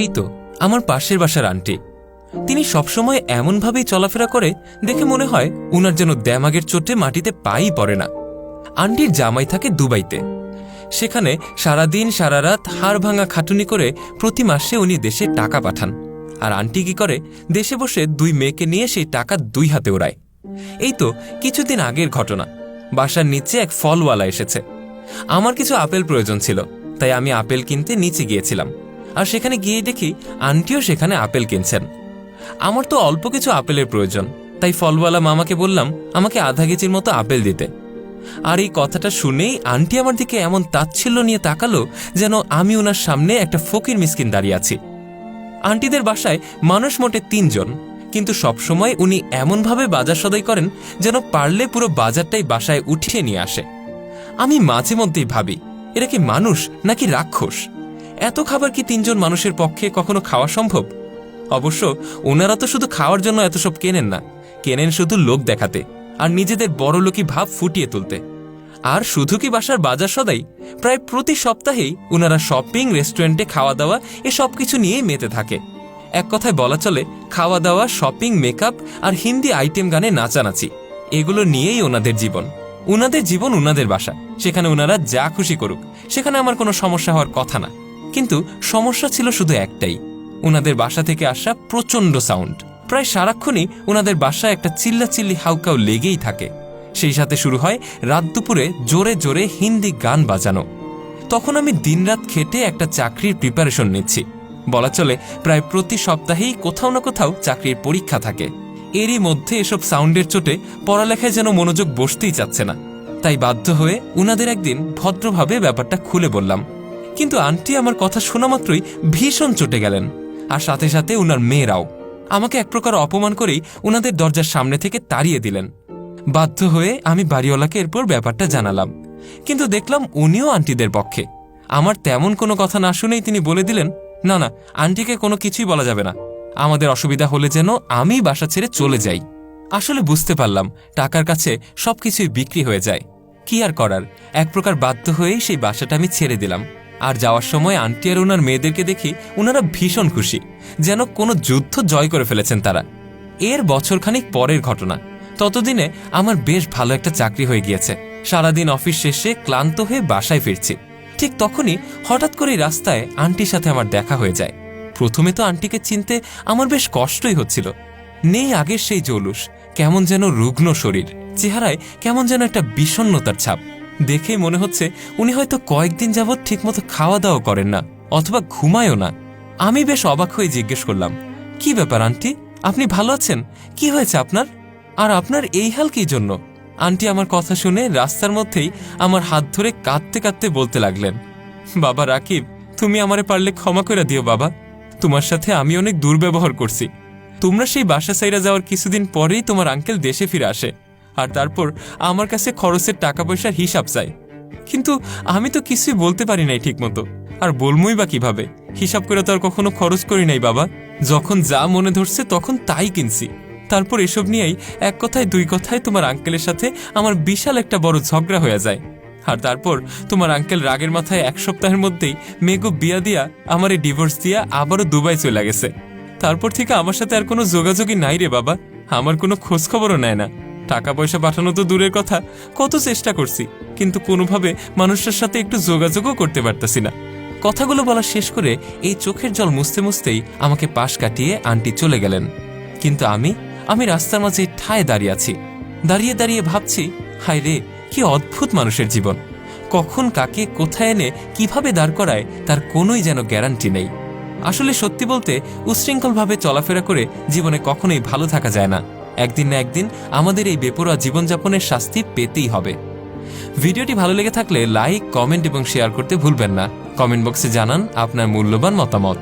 এই তো আমার পাশের বাসার আন্টি। তিনি সবসময় এমনভাবেই চলাফেরা করে দেখে মনে হয় উনার যেন দেমাগের চোটে মাটিতে পাই পড়ে না। আন্টির জামাই থাকে দুবাইতে। সেখানে সারাদিন সারা রাত হাড় ভাঙা খাটুনি করে প্রতি মাসে উনি দেশে টাকা পাঠান। আর আন্টি কি করে, দেশে বসে 2 মেয়েকে নিয়ে সেই টাকা 2 হাতে ওড়ায়। এই তো কিছুদিন আগের ঘটনা, বাসার নিচে এক ফলওয়ালা এসেছে। আমার কিছু আপেল প্রয়োজন ছিল, তাই আমি আপেল কিনতে নিচে গিয়েছিলাম। আর সেখানে গিয়ে দেখি আন্টিও সেখানে আপেল কিনছেন। আমার তো অল্প কিছু আপেলের প্রয়োজন, তাই ফলওয়ালা মামাকে বললাম আমাকে আধা কেজির মতো আপেল দিতে। আর এই কথাটা শুনেই আন্টি আমার দিকে এমন তাচ্ছিল্য নিয়ে তাকালো যেন আমি ওনার সামনে একটা ফকির মিসকিন দাঁড়িয়ে আছি। আন্টিদের বাসায় মানুষ মোটে 3 জন, কিন্তু সবসময় উনি এমনভাবে বাজার সদাই করেন যেন পারলে পুরো বাজারটাই বাসায় উঠিয়ে নিয়ে আসে। আমি মাঝে মধ্যেই ভাবি, এরা কি মানুষ নাকি রাক্ষস? এত খাবার কি 3 জন মানুষের পক্ষে কখনো খাওয়া সম্ভব? অবশ্য ওনারা তো শুধু খাওয়ার জন্য এত সব কেনেন না, কেনেন শুধু লোক দেখাতে আর নিজেদের বড়লোকি ভাব ফুটিয়ে তুলতে। আর শুধু কি বাসার বাজার সদাই, প্রায় প্রতি সপ্তাহেই ওনারা শপিং, রেস্টুরেন্টে খাওয়া দাওয়া এ সব কিছু নিয়েই মেতে থাকে। এক কথায় বলা চলে, খাওয়া দাওয়া, শপিং, মেকআপ আর হিন্দি আইটেম গানে নাচানাচি, এগুলো নিয়েই ওনাদের জীবন। উনাদের জীবন, উনাদের বাসা, সেখানে ওনারা যা খুশি করুক, সেখানে আমার কোনো সমস্যা হওয়ার কথা না। কিন্তু সমস্যা ছিল শুধু একটাই, ওনাদের বাসা থেকে আসা প্রচণ্ড সাউন্ড। প্রায় সারাক্ষণই ওনাদের বাসায় একটা চিল্লাচিল্লি হাউকাউ লেগেই থাকে। সেই সাথে শুরু হয় রাত দুপুরে জোরে জোরে হিন্দি গান বাজানো। তখন আমি দিনরাত খেটে একটা চাকরির প্রিপারেশন নিচ্ছি। বলা চলে প্রায় প্রতি সপ্তাহেই কোথাও না কোথাও চাকরির পরীক্ষা থাকে। এরই মধ্যে এসব সাউন্ডের চোটে পড়ালেখায় যেন মনোযোগ বসতেই চাচ্ছে না। তাই বাধ্য হয়ে উনাদের একদিন ভদ্রভাবে ব্যাপারটা খুলে বললাম। কিন্তু আন্টি আমার কথা শোনা মাত্রই ভীষণ চটে গেলেন, আর সাথে সাথে উনার মেয়েরাও আমাকে এক প্রকার অপমান করেই উনাদের দরজার সামনে থেকে তাড়িয়ে দিলেন। বাধ্য হয়ে আমি বাড়িওয়ালাকে এরপর ব্যাপারটা জানালাম, কিন্তু দেখলাম উনিও আন্টিদের পক্ষে। আমার তেমন কোনো কথা না শুনেই তিনি বলে দিলেন, না না, আন্টিকে কোনো কিছুই বলা যাবে না, আমাদের অসুবিধা হলে যেন আমি বাসা ছেড়ে চলে যাই। আসলে বুঝতে পারলাম টাকার কাছে সবকিছুই বিক্রি হয়ে যায়। কি আর করার, এক প্রকার বাধ্য হয়েই সেই বাসাটা আমি ছেড়ে দিলাম। আর যাওয়ার সময় আন্টি আর ওনার মেয়েদেরকে দেখি ওনারা ভীষণ খুশি, যেন কোনো যুদ্ধ জয় করে ফেলেছেন তারা। এর বছরখানিক পরের ঘটনা। ততদিনে আমার বেশ ভালো একটা চাকরি হয়ে গিয়েছে। সারাদিন অফিস শেষে ক্লান্ত হয়ে বাসায় ফিরছি। ঠিক তখনই হঠাৎ করেই রাস্তায় আন্টির সাথে আমার দেখা হয়ে যায়। প্রথমে তো আন্টিকে চিনতে আমার বেশ কষ্টই হচ্ছিল। নেই আগের সেই জৌলুস, কেমন যেন রুগ্ন শরীর, চেহারায় কেমন যেন একটা বিষণ্ণতার ছাপ। দেখেই মনে হচ্ছে উনি হয়তো কয়েকদিন যাবৎ ঠিকমতো খাওয়া দাওয়া করেন না, অথবা ঘুমায়ও না। আমি বেশ অবাক হয়ে জিজ্ঞেস করলাম, কি ব্যাপার আন্টি, আপনি ভালো আছেন? কি হয়েছে আপনার? আর আপনার এই হাল কি জন্য? আন্টি আমার কথা শুনে রাস্তার মধ্যেই আমার হাত ধরে কাঁদতে কাঁদতে বলতে লাগলেন, বাবা রাকিব, তুমি আমারে পারলে ক্ষমা করে দিও বাবা। তোমার সাথে আমি অনেক দুর্ব্যবহার করছি। তোমরা সেই বাসা সাইরা যাওয়ার কিছুদিন পরেই তোমার আঙ্কেল দেশে ফিরে আসে, আর তারপর আমার কাছে খরচের টাকা পয়সার হিসাব চাই। কিন্তু আমি তো কিছুই বলতে পারি নাই ঠিক মতো, আর বলমই বা কিভাবে? হিসাব করে তো আর কখনো খরচ করি নাই বাবা। যখন যা মনে ধরছে তখন তাই কিনছি। তারপর এসব নিয়েই এক কথায় 2 কথায় তোমার আঙ্কেলের সাথে আমার বিশাল একটা বড় ঝগড়া হয়ে যায়। আর তারপর তোমার আঙ্কেল রাগের মাথায় 1 সপ্তাহের মধ্যেই মেয়েকে বিয়া দিয়া আমারে ডিভোর্স দিয়া আবারও দুবাই চলে গেছে। তারপর থেকে আমার সাথে আর কোনো যোগাযোগই নাই রে বাবা। আমার কোনো খোঁজ খবরও নেয় না। টাকা পয়সা পাঠানো তো দূরের কথা, কত চেষ্টা করছি, কিন্তু কোনোভাবে মানুষটার সাথে একটু যোগাযোগও করতে পারতেছি না। কথাগুলো বলা শেষ করে এই চোখের জল মুছতে মুছতেই আমাকে পাশ কাটিয়ে আন্টি চলে গেলেন। কিন্তু আমি রাস্তার মাঝে ঠায় দাঁড়িয়ে আছি। দাঁড়িয়ে দাঁড়িয়ে ভাবছি, হায় রে, কি অদ্ভুত মানুষের জীবন। কখন কাকে কোথায় এনে কিভাবে দাঁড় করায় তার কোনোই যেন গ্যারান্টি নেই। আসলে সত্যি বলতে উচ্ছৃঙ্খলভাবে চলাফেরা করে জীবনে কখনোই ভালো থাকা যায় না। একদিন না একদিন আমাদের এই বেপরোয়া জীবনযাপনের শাস্তি পেতেই হবে। ভিডিওটি ভালো লেগে থাকলে লাইক, কমেন্ট এবং শেয়ার করতে ভুলবেন না। কমেন্ট বক্সে জানান আপনার মূল্যবান মতামত।